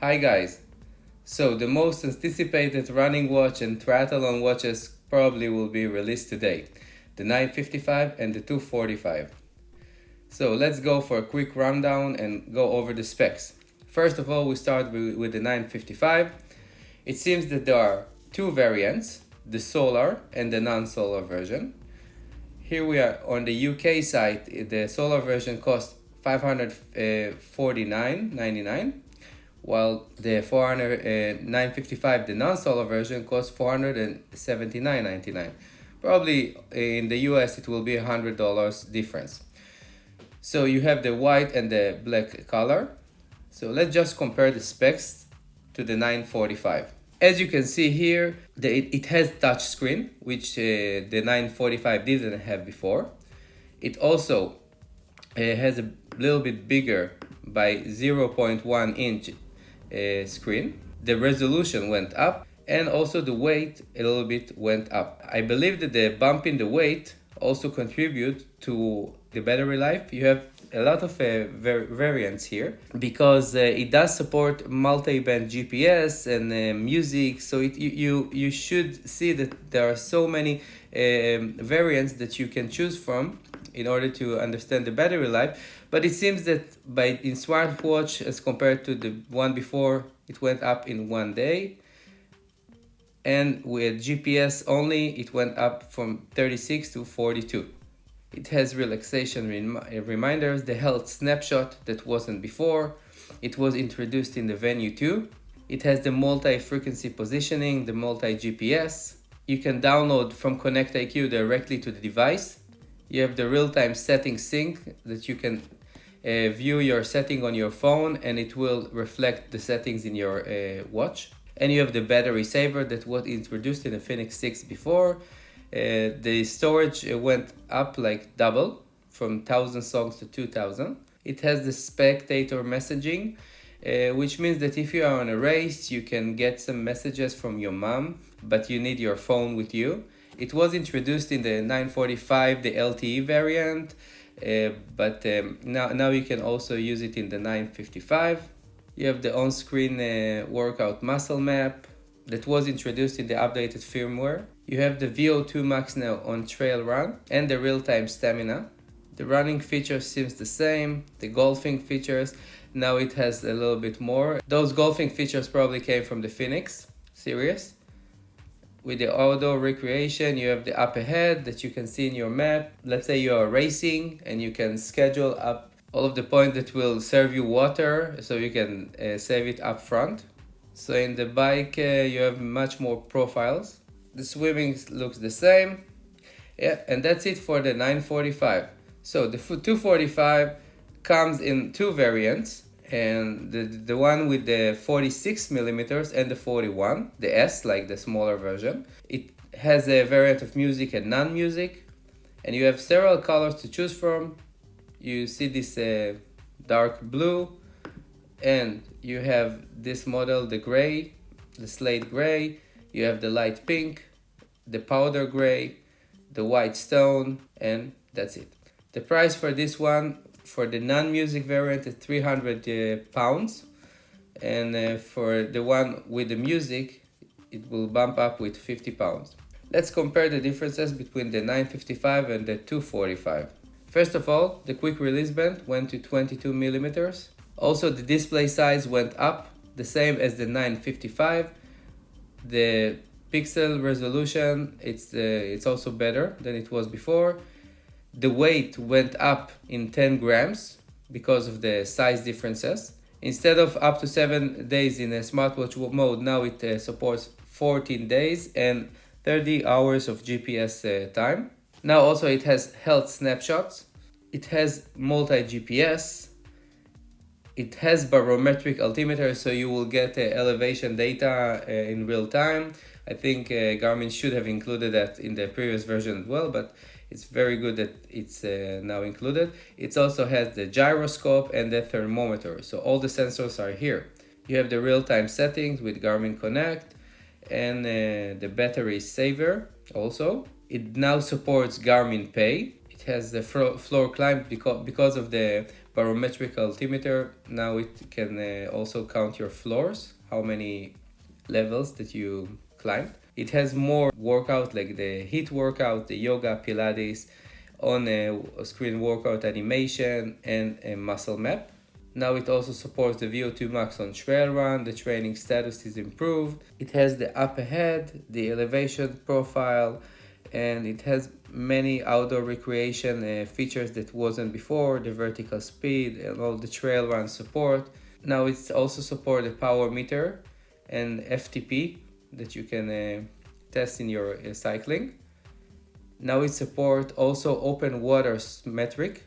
Hi guys! So the most anticipated running watch and triathlon watches probably will be released today, the 955 and the 245. So let's go for a quick rundown and go over the specs. First of all, we start with the 955. It seems that there are two variants, the solar and the non-solar version. Here we are on the UK side. The solar version costs $549.99, while the Forerunner 955, the non-solar version, costs $479.99. Probably in the US it will be $100 difference. So you have the white and the black color. So let's just compare the specs to the 945. As you can see here, it has touch screen, which the 945 didn't have before. It also has a little bit bigger by 0.1 inch screen. The resolution went up, and also the weight a little bit went up. I believe that the bump in the weight also contribute to the battery life. You have a lot of variants here because it does support multi-band GPS and music, so you should see that there are so many variants that you can choose from in order to understand the battery life. But it seems that in smartwatch, as compared to the one before, it went up in 1 day, and with GPS only it went up from 36 to 42. It has relaxation reminders, the health snapshot that wasn't before. It was introduced in the Venue 2. It has the multi-frequency positioning, the multi-GPS. You can download from Connect IQ directly to the device. You have the real-time setting sync that you can view your setting on your phone, and it will reflect the settings in your watch. And you have the battery saver that was introduced in the Fenix 6 before. The storage went up like double, from 1,000 songs to 2,000. It has the spectator messaging, which means that if you are on a race, you can get some messages from your mom, but you need your phone with you. It was introduced in the 945, the LTE variant, but now you can also use it in the 955. You have the on-screen workout muscle map that was introduced in the updated firmware. You have the VO2 max now on trail run and the real-time stamina. The running feature seems the same. The golfing features, now it has a little bit more. Those golfing features probably came from the Fenix series. With the outdoor recreation, you have the up ahead that you can see in your map. Let's say you are racing and you can schedule up all of the points that will serve you water, so you can save it up front. So in the bike, you have much more profiles. The swimming looks the same. Yeah, and that's it for the 945. So the 245 comes in two variants, and the one with the 46 millimeters and the 41, the S, like the smaller version. It has a variant of music and non-music, and you have several colors to choose from. You see this dark blue, and you have this model, the gray, the slate gray. You have the light pink, the powder gray, the white stone, and that's it. The price for this one, for the non-music variant, is £300, and for the one with the music, it will bump up with £50. Let's compare the differences between the 955 and the 245. First of all, the quick release band went to 22 millimeters. Also, the display size went up, the same as the 955. The pixel resolution, it's also better than it was before. The weight went up in 10 grams because of the size differences. Instead of up to 7 days in a smartwatch mode, now it supports 14 days and 30 hours of GPS time. Now also it has health snapshots. It has multi-GPS. It has barometric altimeter, so you will get elevation data in real time. I think Garmin should have included that in the previous version as well, but it's very good that it's now included. It also has the gyroscope and the thermometer, so all the sensors are here. You have the real-time settings with Garmin Connect and the battery saver also. It now supports Garmin Pay. It has the floor climb because of the barometric altimeter. Now it can also count your floors, how many levels that you climbed. It has more workout like the HIIT workout, the yoga, Pilates, on a screen workout animation, and a muscle map. Now it also supports the VO2 max on trail run. The training status is improved. It has the up ahead, the elevation profile, and it has many outdoor recreation features that wasn't before, the vertical speed and all the trail run support. Now it's also support the power meter and FTP that you can test in your cycling. Now it support also open water metric.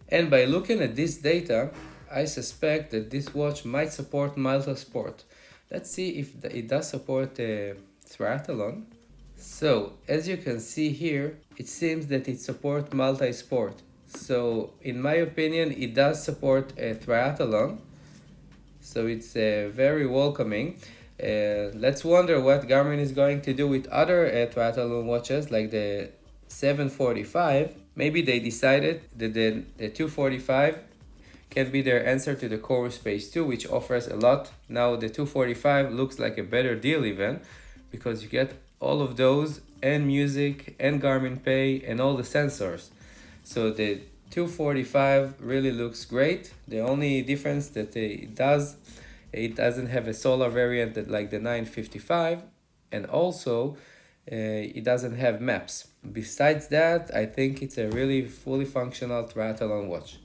And by looking at this data, I suspect that this watch might support multisport. Let's see if it does support triathlon. So, as you can see here, it seems that it supports multi-sport. So, in my opinion, it does support a triathlon. So, it's very welcoming. Let's wonder what Garmin is going to do with other triathlon watches like the 745. Maybe they decided that the 245 can be their answer to the Core Space 2, which offers a lot. Now the 245 looks like a better deal even, because you get all of those and music and Garmin Pay and all the sensors. So the 245 really looks great. The only difference that it doesn't have a solar variant that like the 955, and also it doesn't have maps. Besides that, I think it's a really fully functional triathlon watch.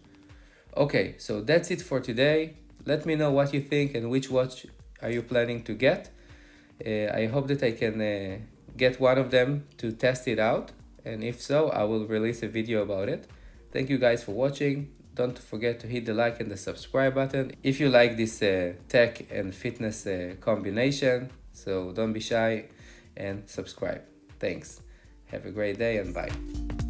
Okay, so that's it for today. Let me know what you think and which watch are you planning to get. I hope that I can get one of them to test it out, and if so, I will release a video about it. Thank you guys for watching. Don't forget to hit the like and the subscribe button if you like this tech and fitness combination. So don't be shy and subscribe. Thanks. Have a great day and bye.